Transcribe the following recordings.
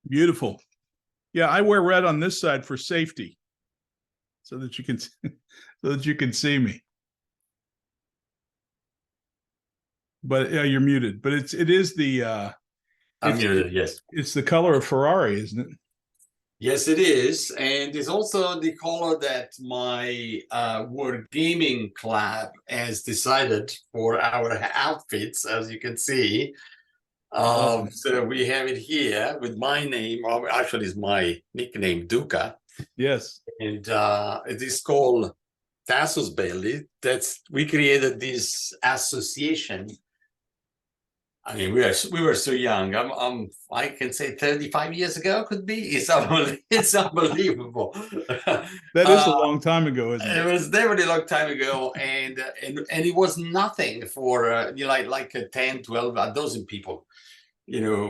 Beautiful. Yeah, I wear red on this side for safety, so that you can so that you can see me. But yeah, you're muted. But it is the I'm muted, yes. it's the color of Ferrari, isn't it? Yes, it is. And it's also the color that my World Gaming Club has decided for our outfits, as you can see. So we have it here with my name. Actually, it's my nickname, Duca. Yes. And it is called Tassos Belli. We created this association. I mean, we were so young. I can say 35 years ago could be. It's unbelievable. That is a long time ago, isn't it? It was definitely a long time ago, and it was nothing for like 10, 12, a dozen people,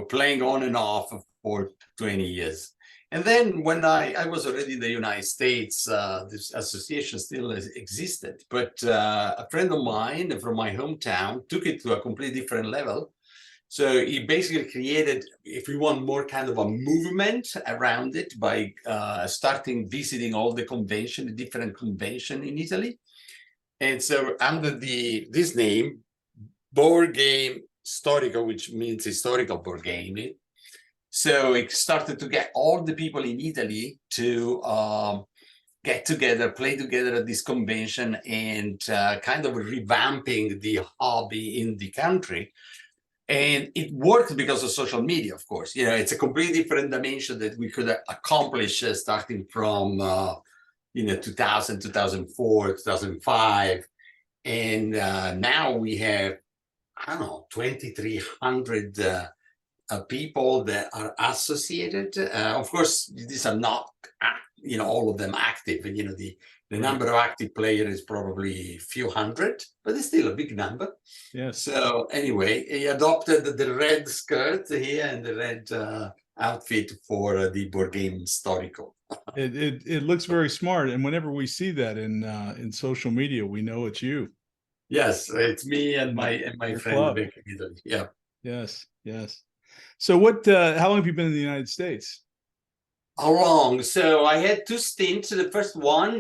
playing on and off for 20 years. And then when I was already in the United States, this association still existed. But a friend of mine from my hometown took it to a completely different level. So he basically created, if we want, more kind of a movement around it by starting visiting all the different convention in Italy. And so under this name, Board Game Storico, which means historical board gaming. So it started to get all the people in Italy to get together, play together at this convention, and kind of revamping the hobby in the country. And it worked because of social media, of course. It's a completely different dimension that we could accomplish starting from 2000, 2004, 2005. And now we have, I don't know, 2,300 people that are associated. Of course, these are not, all of them active. And, the number of active players is probably a few hundred, but it's still a big number. Yes. So anyway, he adopted the red skirt here and the red outfit for the board game Storico. It looks very smart, and whenever we see that in social media, we know it's you. Yes, it's me and my friend Vic. Yeah. Yes, yes. So how long have you been in the United States? How long? So I had two stints. The first one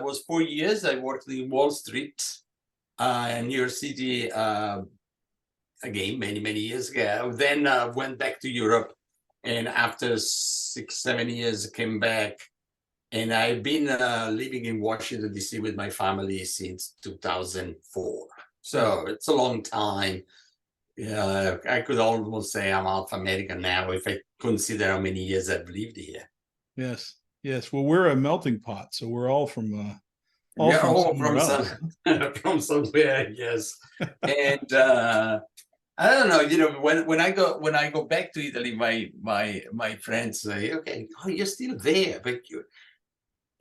was 4 years. I worked in Wall Street in New York City, again, many, many years ago. Then went back to Europe. And after 6, 7 years, came back. And I've been living in Washington, D.C. with my family since 2004. So it's a long time. I could almost say I'm half American now if I consider how many years I've lived here. Yes, yes. Well, we're a melting pot, so we're all from from somewhere, yes. And I don't know. When I go back to Italy, my friends say, "Okay, oh, you're still there, but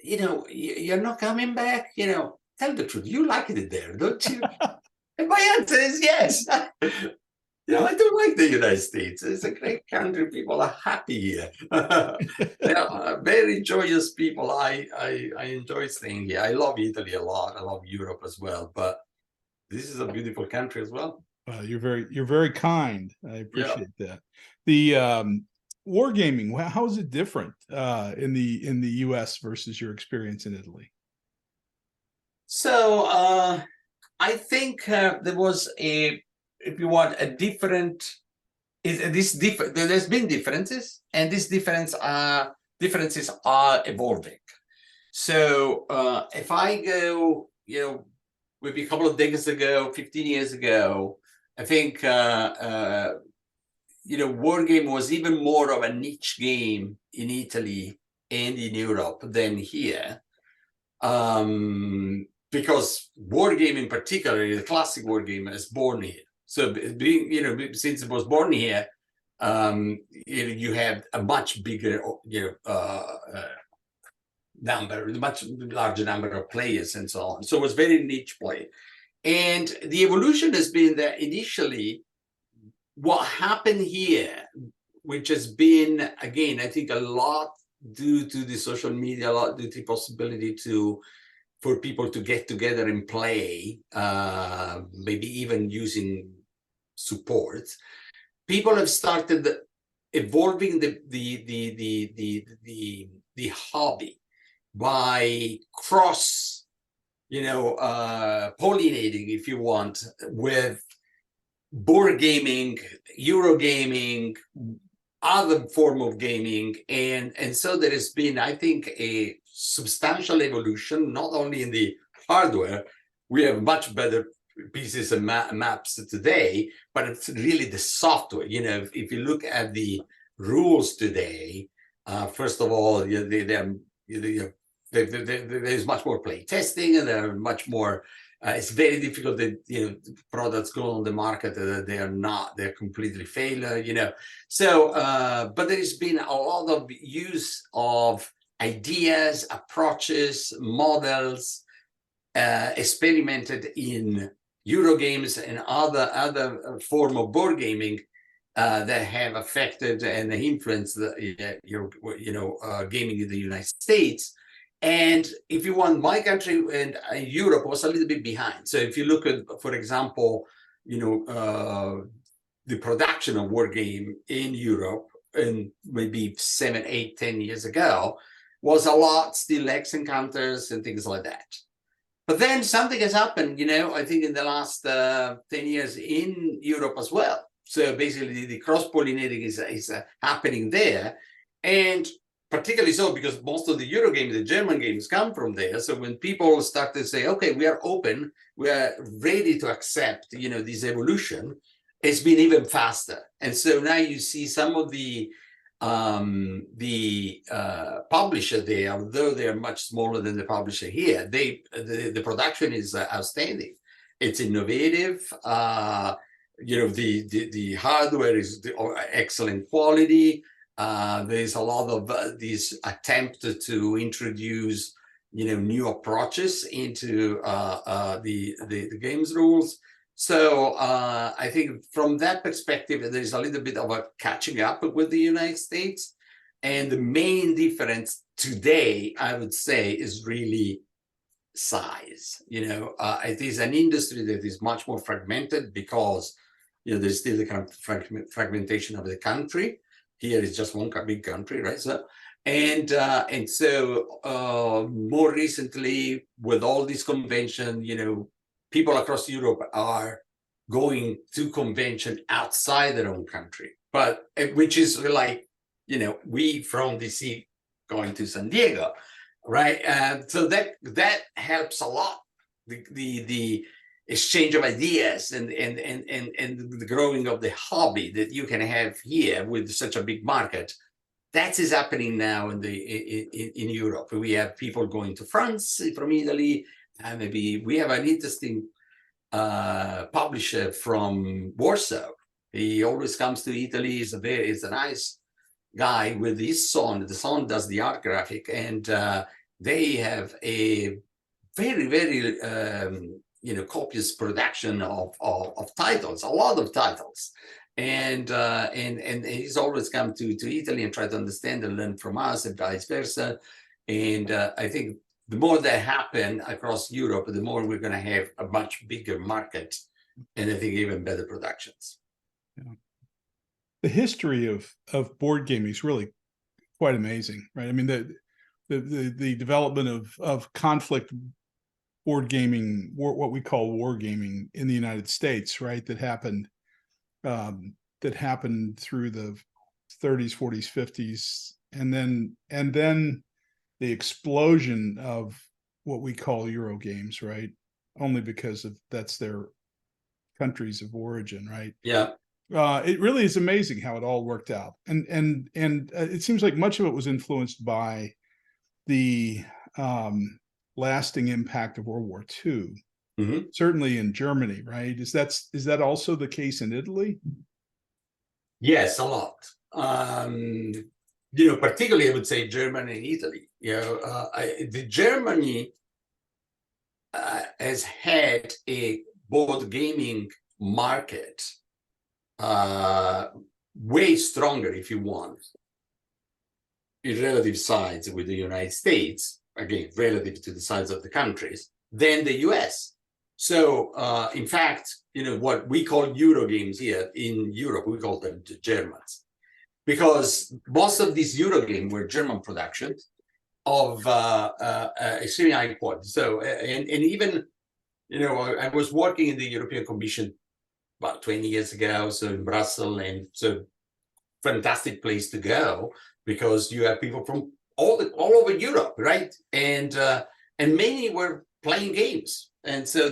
you're not coming back. Tell the truth. You like it there, don't you?" And my answer is yes. I do like the United States. It's a great country. People are happy here. Very joyous people. I enjoy staying here. I love Italy a lot. I love Europe as well. But this is a beautiful country as well. You're very kind. I appreciate that. The wargaming, how is it different in the U.S. versus your experience in Italy? So I think there was if you want a different, there's been differences, and these differences are evolving. So if I go, maybe a couple of decades ago, 15 years ago, I think war game was even more of a niche game in Italy and in Europe than here. Because war game in particular, the classic war game, is born here. So since it was born here, you have a much bigger, much larger number of players and so on. So it was very niche play. And the evolution has been that initially what happened here, which has been, again, I think a lot due to the social media, a lot due to the possibility for people to get together and play, maybe even using support. People have started evolving the hobby by cross, pollinating, if you want, with board gaming, Euro gaming, other form of gaming, and so there has been, I think, a substantial evolution, not only in the hardware. We have much better pieces and maps today, but it's really the software. If you look at the rules today, first of all, there's much more play testing, and there are much more. It's very difficult that products go on the market that they're completely failure. So, but there's been a lot of use of ideas, approaches, models, experimented in Euro games and other form of board gaming that have affected and influenced gaming in the United States. And if you want, my country and Europe was a little bit behind. So if you look at, for example, the production of war game in Europe, and maybe 7, 8, 10 years ago, was a lot still X encounters and things like that. But then something has happened, I think in the last 10 years in Europe as well. So basically the cross-pollinating is happening there. And particularly so because most of the Euro games, the German games, come from there. So when people start to say, okay, we are open, we are ready to accept, this evolution, it's been even faster. And so now you see some of the publisher there, although they are much smaller than the publisher here, the production is outstanding. It's innovative. The hardware is excellent quality. There's a lot of these attempts to introduce, new approaches into the games rules. So I think from that perspective, there's a little bit of a catching up with the United States. And the main difference today, I would say, is really size. It is an industry that is much more fragmented because, there's still the kind of fragmentation of the country. Here is just one big country, right? So, and so more recently, with all this convention, people across Europe are going to convention outside their own country, but which is like, we from DC going to San Diego, right? So that helps a lot. The exchange of ideas and the growing of the hobby that you can have here with such a big market. That is happening now in Europe. We have people going to France from Italy. Maybe we have an interesting publisher from Warsaw. He always comes to Italy. He's a nice guy with his son. The son does the art graphic, and they have a very, very copious production of titles, a lot of titles. And he's always come to Italy and try to understand and learn from us and vice versa. And I think the more that happen across Europe, the more we're going to have a much bigger market, and I think even better productions. Yeah. The history of board gaming is really quite amazing, right? I mean, the development of conflict board gaming, what we call war gaming in the United States, right? That happened through the 30s, 40s, 50s, and then the explosion of what we call Euro games, right? Only because that's their countries of origin, right? Yeah. It really is amazing how it all worked out, and it seems like much of it was influenced by the lasting impact of World War II. Mm-hmm. Certainly in Germany, right? Is that also the case in Italy? Yes, a lot. Particularly I would say Germany and Italy. The Germany has had a board gaming market way stronger, if you want, in relative size with the United States, again, relative to the size of the countries, than the US. So, in fact, what we call Euro games here in Europe, we call them the Germans, because most of these Eurogame were German productions of extremely high quality. So, and even, I was working in the European Commission about 20 years ago, so in Brussels, and so fantastic place to go because you have people from all over Europe, right? And many were playing games, and so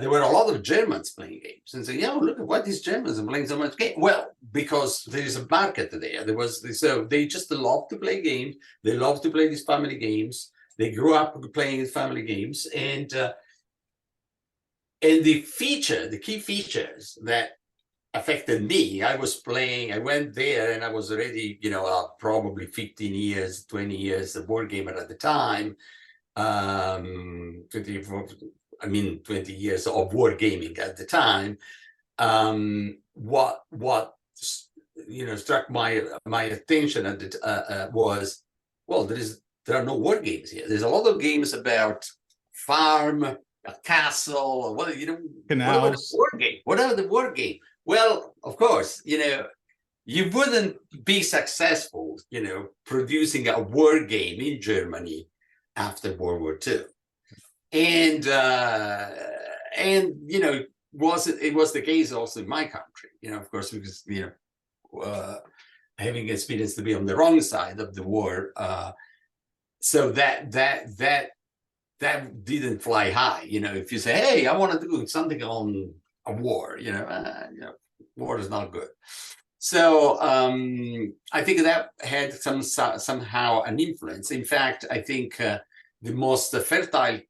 there were a lot of Germans playing games, and so look at what these Germans are playing so much game. Well, because there is a market there. So they just love to play games. They love to play these family games. They grew up playing these family games, and the key features that affected me. I went there and I was already, probably 15 years, 20 years a board gamer at the time. 20 years of board gaming at the time. What struck my attention at the was, well, there are no war games here. There's a lot of games about farm, a castle, what Canals. whatever the war game. Well, of course, you wouldn't be successful, producing a war game in Germany after World War II. And it was the case also in my country, of course, because, having experience to be on the wrong side of the war. So that didn't fly high. If you say, hey, I want to do something on a war, war is not good. So I think that had somehow an influence. In fact, I think the most fertile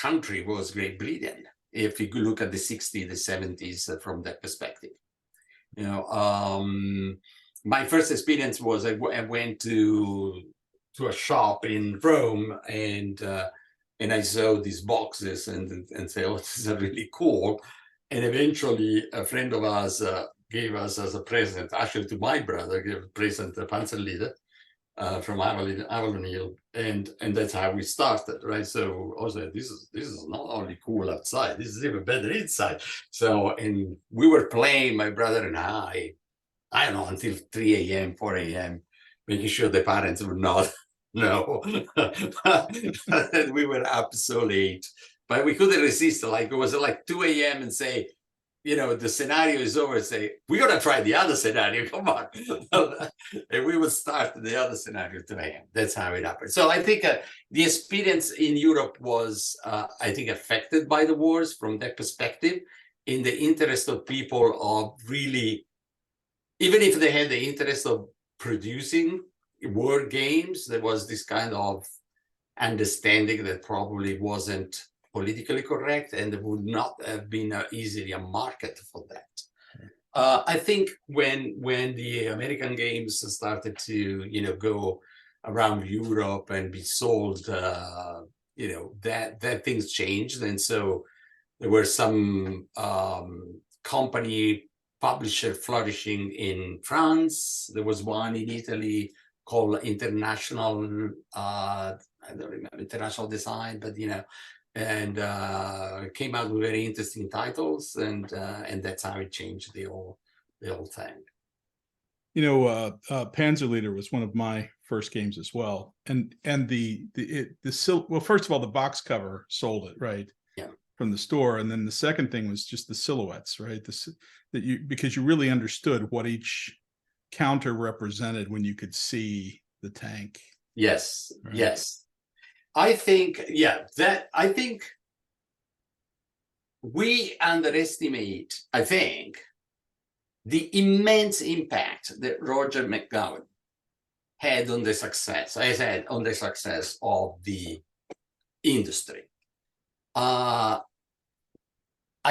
country was Great Britain, if you look at the 60s, the 70s from that perspective. My first experience was I went to a shop in Rome, and I saw these boxes and say, oh, this is really cool. And eventually a friend of ours gave us as a present, actually to my brother, gave a present, a Panzerleader from Avalon Hill. And that's how we started, right? So also, this is not only cool outside, this is even better inside. So, and we were playing, my brother and I don't know, until 3 a.m., 4 a.m., making sure the parents would not know that we were up so late. But we couldn't resist. Like, it was like 2 a.m. and say, the scenario is over, and say, we're going to try the other scenario. Come on. And we would start the other scenario 2 a.m. That's how it happened. So I think the experience in Europe was, I think, affected by the wars from that perspective, in the interest of people of really, even if they had the interest of producing war games, there was this kind of understanding that probably wasn't politically correct, and there would not have been easily a market for that. I think when the American games started to go around Europe and be sold, that things changed, and so there were some company publisher flourishing in France. There was one in Italy called International. I don't remember International Design, but and came out with very interesting titles, and that's how it changed the whole thing. Panzerleader was one of my first games as well, and well, first of all, the box cover sold it, right? Yeah. From the store, and then the second thing was just the silhouettes, right? Because you really understood what each counter represented when you could see the tank. Yes, right? Yes. I think we underestimate, the immense impact that Roger McGowan had on the success, on the success of the industry. I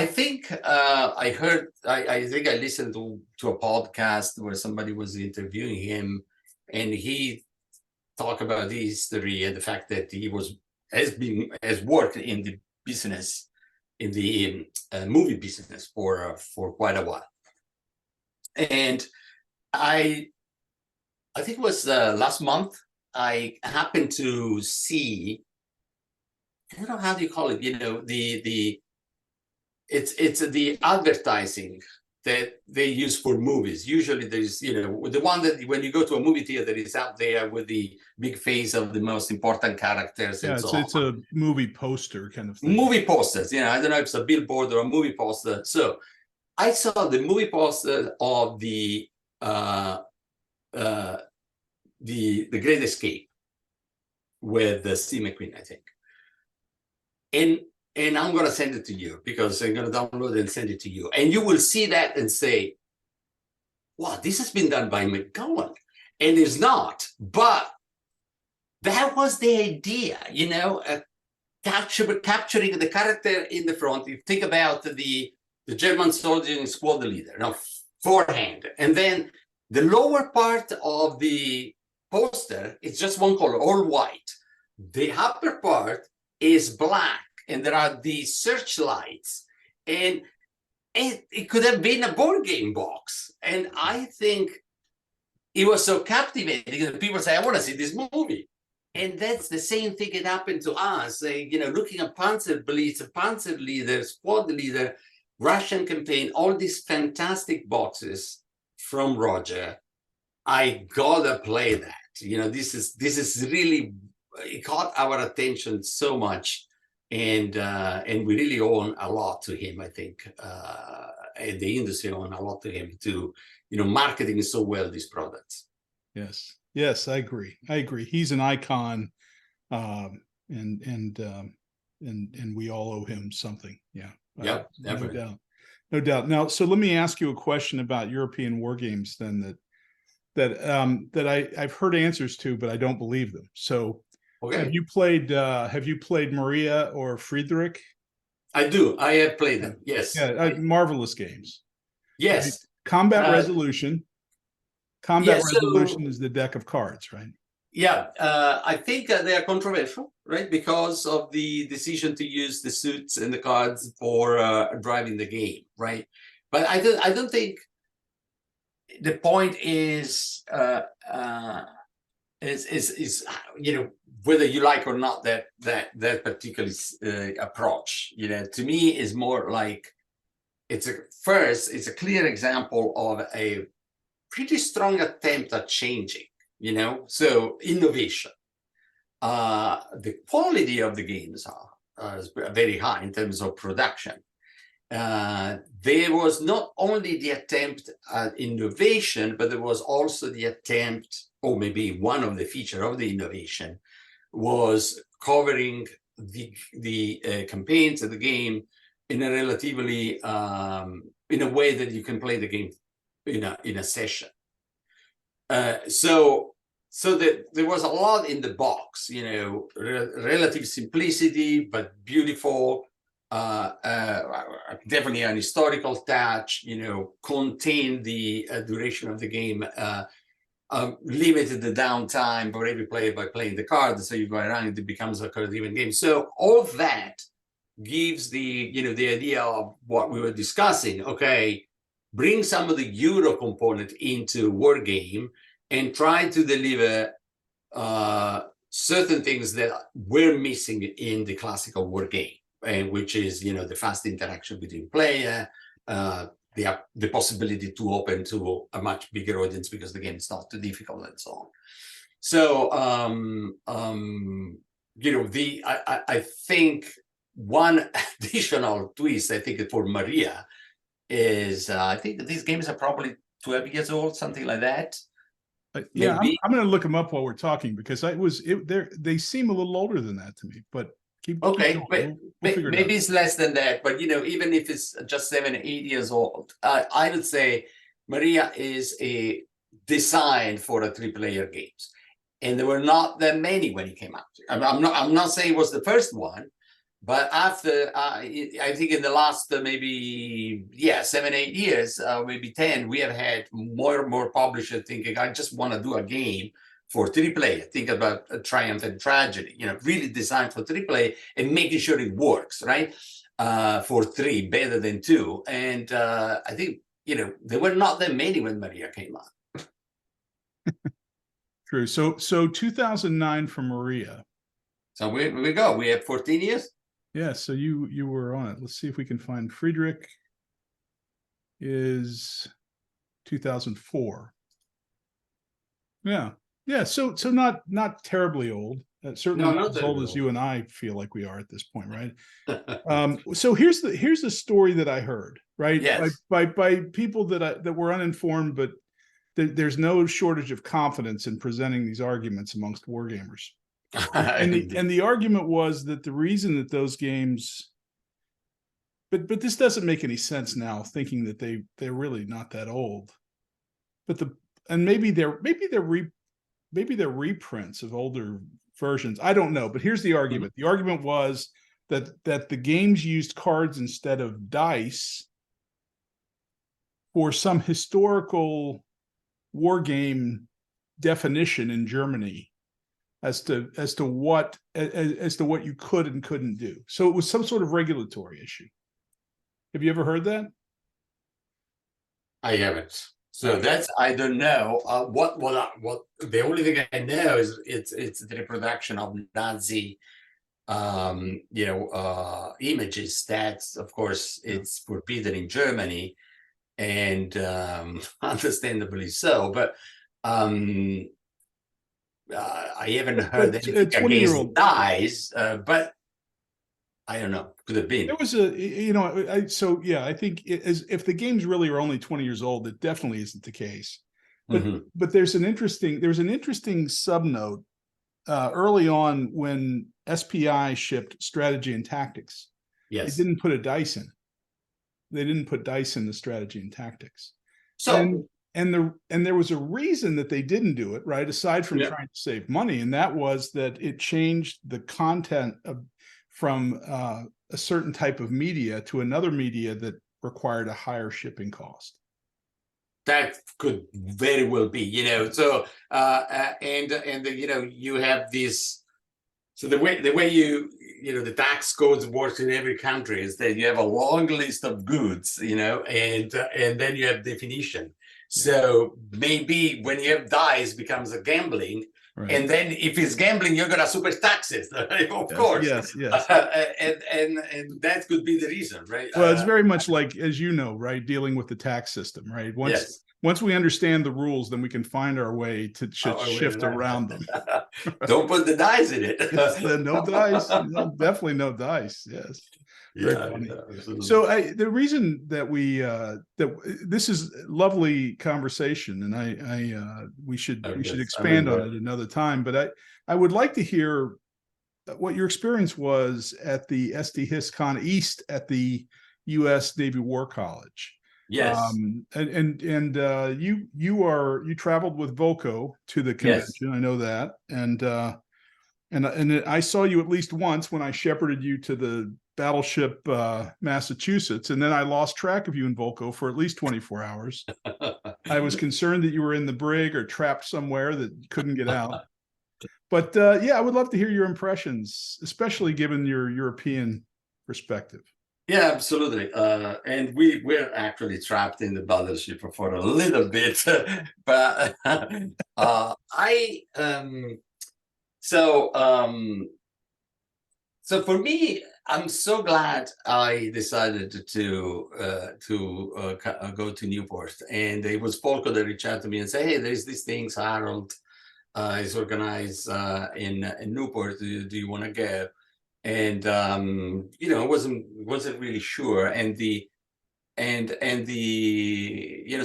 think I think I listened to a podcast where somebody was interviewing him, and he talked about the history and the fact that he has worked in the business, in the movie business for quite a while. And I think it was last month, I happened to see, I don't know, how do you call it, it's the advertising that they use for movies. Usually there's, you know, the one that when you go to a movie theater is out there with the big face of the most important characters Yeah, and so on. it's a movie poster kind of thing. Movie posters, you know, I don't know if it's a billboard or a movie poster. So I saw the movie poster of the Great Escape with Steve McQueen, I think. And I'm gonna send it to you because I'm gonna download it and send it to you. And you will see that and say, wow, this has been done by McGowan. And it's not, but that was the idea, you know, capturing the character in the front. You think about the German soldier and squad leader, now forehand, and then the lower part of the poster is just one color, all white. The upper part is black, and there are these searchlights, and it could have been a board game box. And I think it was so captivating that people say, I want to see this movie. And that's the same thing that happened to us. You know, looking at Panzerblitz, Panzer Leader, Squad Leader, Russian Campaign, all these fantastic boxes from Roger. I gotta play that. You know, this is really, it caught our attention so much, and we really owe a lot to him. I think, and the industry owe a lot to him to, you know, marketing so well these products. Yes, yes, I agree. I agree. He's an icon, and we all owe him something. Yeah, Yeah, no doubt, no doubt. Now, so let me ask you a question about European war games then that I've heard answers to, but I don't believe them. So, okay. Have you played Maria or Friedrich? I do. I have played them. Yes. Yeah, marvelous games. Yes. Right? Combat Resolution. Combat Resolution is the deck of cards, right? Yeah, I think they are controversial, right? Because of the decision to use the suits and the cards for driving the game, right? But I don't think the point is you know, whether you like or not that particular approach. You know, to me is more like it's a clear example of a pretty strong attempt at changing. You know, so innovation. The quality of the games are very high in terms of production. There was not only the attempt at innovation, but there was also the attempt, or maybe one of the features of the innovation, was covering the campaigns of the game in a relatively in a way that you can play the game in a session. So that there was a lot in the box, you know, relative simplicity, but beautiful. Definitely an historical touch, you know, contained the duration of the game, limited the downtime for every player by playing the card. So you go around, it becomes a card-driven game. So all that gives the, you know, the idea of what we were discussing. Okay, bring some of the Euro component into war game and try to deliver certain things that were missing in the classical war game. And which is, you know, the fast interaction between player, the possibility to open to a much bigger audience because the game is not too difficult and so on. So, you know, I think one additional twist, I think, for Maria is I think these games are probably 12 years old, something like that. Yeah, I'm going to look them up while we're talking because they seem a little older than that to me, but. Okay, we'll maybe it's less than that, but you know, even if it's just 7 or 8 years old, I would say Maria is a design for a 3-player games, and there were not that many when it came out. I'm not saying it was the first one, but after I think in the last maybe 7, 8 years, maybe 10, we have had more and more publishers thinking, I just want to do a game for 3-player. Think about Triumph and Tragedy, you know, really designed for 3-player and making sure it works, right? For 3, better than 2. And I think, you know, there were not that many when Maria came out. True. So 2009 for Maria. So we go. We have 14 years. Yeah. So you were on it. Let's see if we can find Friedrich. is 2004. Yeah. Yeah. So not terribly old. Certainly No, not not as old as terrible. you and I feel like we are at this point, right? So here's the story that I heard, right? Yes. By people that were uninformed, but there's no shortage of confidence in presenting these arguments amongst wargamers. And the argument was that the reason that those games, but this doesn't make any sense now, thinking that they're really not that old. But maybe they're reprints of older versions. I don't know, but here's the argument. The argument was that the games used cards instead of dice for some historical war game definition in Germany as to what you could and couldn't do. So it was some sort of regulatory issue. Have you ever heard that? I haven't. So that's, I don't know. What the only thing I know is it's the reproduction of Nazi images. That's, of course, it's forbidden in Germany, and understandably so. But I haven't heard anything a 20-year-old dies, but I don't know. Could have been. There was I think if the games really are only 20 years old, it definitely isn't the case. But there's an interesting sub note early on when SPI shipped Strategy and Tactics. Yes. They didn't put a dice in. They didn't put dice in the Strategy and Tactics. So and there was a reason that they didn't do it, right? Aside from trying to save money, and that was that it changed the content from a certain type of media to another media that required a higher shipping cost. That could very well be, So you have this. So the way the tax codes works in every country is that you have a long list of goods, and then you have definition. So maybe when you have dice, becomes a gambling. Right. And then if it's gambling, you're gonna super tax it, of course. Yes. And that could be the reason, right? Well, it's very much like, as you know, right, dealing with the tax system, right? Once we understand the rules, then we can find our way to shift around them. Don't put the dice in it. No dice. No, definitely no dice. Yes. Very funny. So the reason that this is lovely conversation, and we should expand on it another time. But I would like to hear what your experience was at the SD HISCON East at the U.S. Navy War College. Yes. And you traveled with Volko to the convention. Yes. I know that. And I saw you at least once when I shepherded you to the battleship Massachusetts, and then I lost track of you in Volko for at least 24 hours. I was concerned that you were in the brig or trapped somewhere that you couldn't get out. But I would love to hear your impressions, especially given your European perspective. Yeah, absolutely. And we're actually trapped in the battleship for a little bit, but so for me, I'm so glad I decided to go to Newport, and it was Volko that reached out to me and said, "Hey, there's these things Harold is organized in Newport. Do you want to go?" And I wasn't really sure, and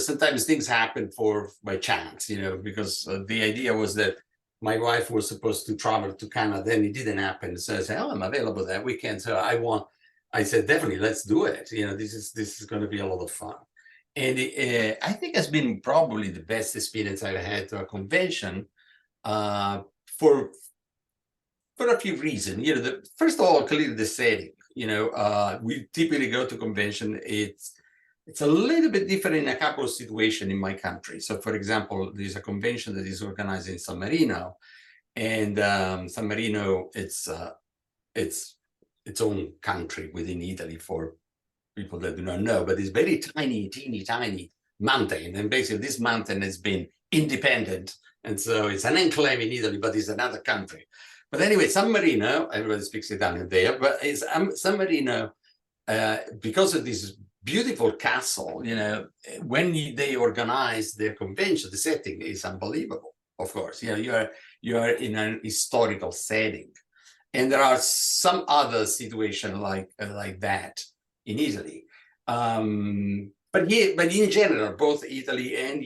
sometimes things happen by chance, because the idea was that my wife was supposed to travel to Canada, and it didn't happen. So I said, "Oh, I'm available that weekend." So I said, "Definitely, let's do it. This is going to be a lot of fun." And I think it's been probably the best experience I've had to a convention for a few reasons. First of all, clearly the setting. We typically go to convention. It's a little bit different in a couple of situations in my country. So, for example, there's a convention that is organized in San Marino, and San Marino, it's its own country within Italy for people that do not know, but it's very tiny, teeny, tiny mountain, and basically this mountain has been independent, and so it's an enclave in Italy, but it's another country. But anyway, San Marino, everybody speaks Italian there, but San Marino, because of this beautiful castle. When they organize their convention, the setting is unbelievable. Of course, you are in an historical setting, and there are some other situations like that in Italy. But in general, both Italy and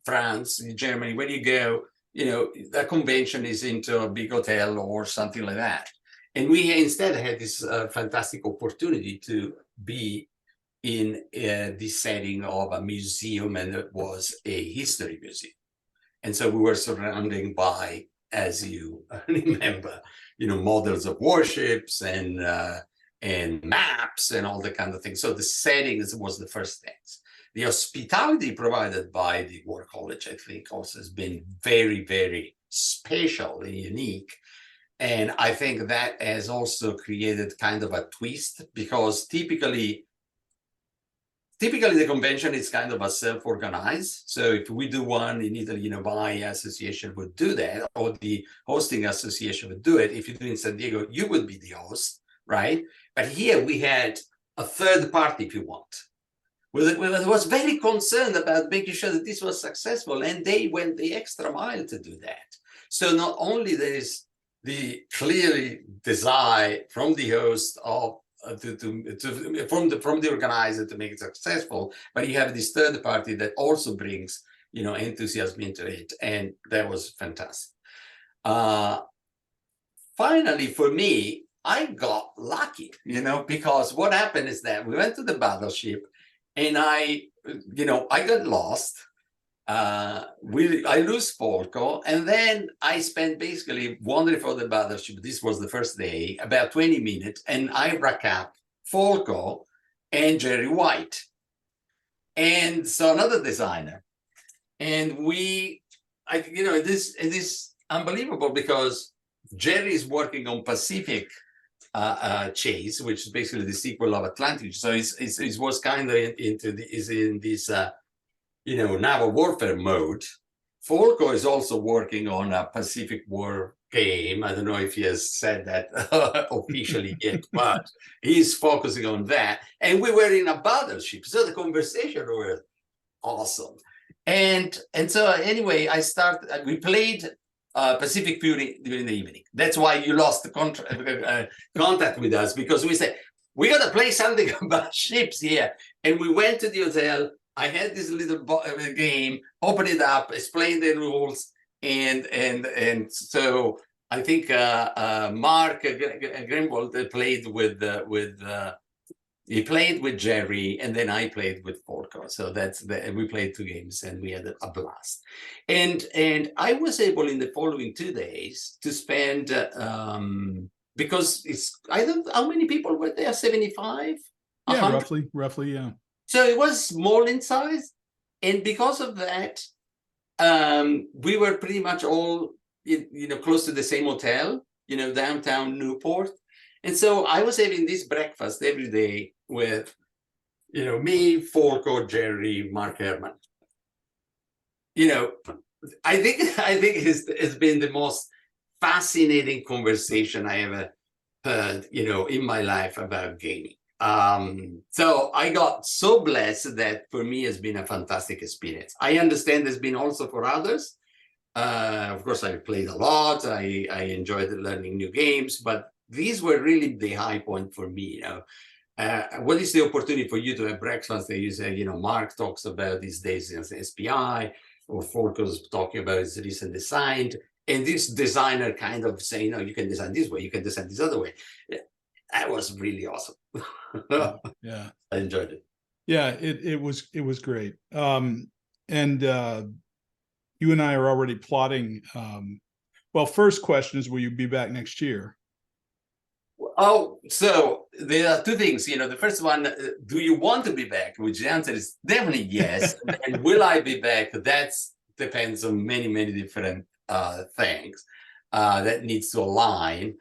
France, Germany, when you go, the convention is into a big hotel or something like that. And we instead had this fantastic opportunity to be in the setting of a museum, and it was a history museum. And so we were surrounded by, as you remember, models of warships and maps and all the kind of things. So the settings was the first things. The hospitality provided by the War College, I think, also has been very, very special and unique. And I think that has also created kind of a twist, because typically the convention is kind of a self-organized. So if we do one in Italy, my association would do that, or the hosting association would do it. If you do in San Diego, you would be the host, right? But here we had a third party, if you want. Was very concerned about making sure that this was successful, and they went the extra mile to do that. So not only there is the clearly desire from the host of from the organizer to make it successful, but you have this third party that also brings enthusiasm into it, and that was fantastic. Finally, for me, I got lucky, because what happened is that we went to the battleship, and I got lost. I lose Folco, and then I spent basically wandering for the battleship. This was the first day, about 20 minutes, and I rack up Folco and Jerry White, and so another designer. And it is unbelievable, because Jerry is working on Pacific Chase, which is basically the sequel of Atlantic. So it was kind of in this naval warfare mode. Folco is also working on a Pacific War game. I don't know if he has said that officially yet, but he's focusing on that. And we were in a battleship, so the conversation was awesome. And so anyway, we played Pacific Fury during the evening. That's why you lost the contact with us, because we said, we got to play something about ships here. And we went to the hotel. I had this little game, open it up, explain the rules, and so I think Mark Grimwald played he played with Jerry, and then I played with Folco. So we played 2 games, and we had a blast. And I was able in the following 2 days to spend because I don't know how many people were there, 75? Yeah, roughly, yeah. So it was small in size, and because of that, we were pretty much all close to the same hotel, downtown Newport. And so I was having this breakfast every day with, me, Folco, Jerry, Mark Herman. I think it's been the most fascinating conversation I ever heard, in my life about gaming. So I got so blessed that for me it's been a fantastic experience. I understand there's been also for others. Of course, I played a lot. I enjoyed learning new games, but these were really the high point for me. What is the opportunity for you to have breakfast that you say, Mark talks about these days in SPI, or Folco's talking about his recent design, and this designer kind of saying, you can design this way, you can design this other way. That was really awesome. Yeah, I enjoyed it. Yeah, it was great. And you and I are already plotting. Well, first question is, will you be back next year? Oh, so there are 2 things. The first one, do you want to be back? Which the answer is definitely yes. And will I be back? That depends on many, many different things that needs to align.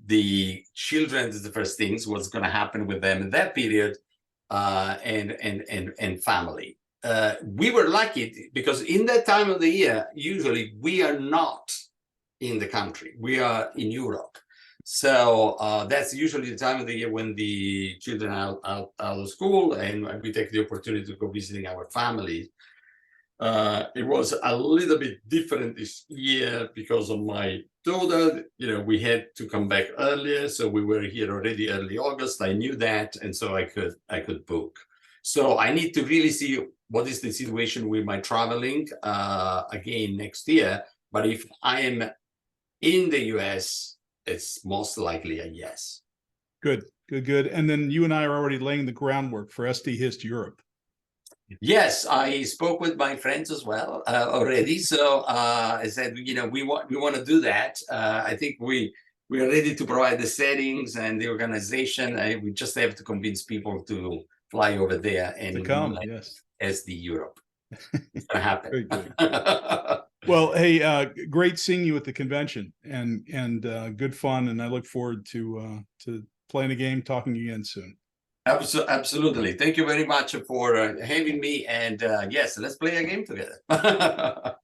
The children is the first things, what's going to happen with them in that period, and family. We were lucky because in that time of the year, usually we are not in the country. We are in Europe. So that's usually the time of the year when the children are out of school, and we take the opportunity to go visiting our families. It was a little bit different this year because of my daughter. We had to come back earlier, so we were here already early August. I knew that, and so I could book. So I need to really see what is the situation with my traveling again next year. But if I am in the US, it's most likely a yes. Good, good, good. And then you and I are already laying the groundwork for SD Hist Europe. Yes, I spoke with my friends as well already. So I said, we want to do that. I think we are ready to provide the settings and the organization. We just have to convince people to fly over there To and come, yes. SD Europe. It's gonna happen. Very good. Well, hey, great seeing you at the convention, and good fun, and I look forward to playing a game, talking again soon. Absolutely. Thank you very much for having me. And yes, let's play a game together.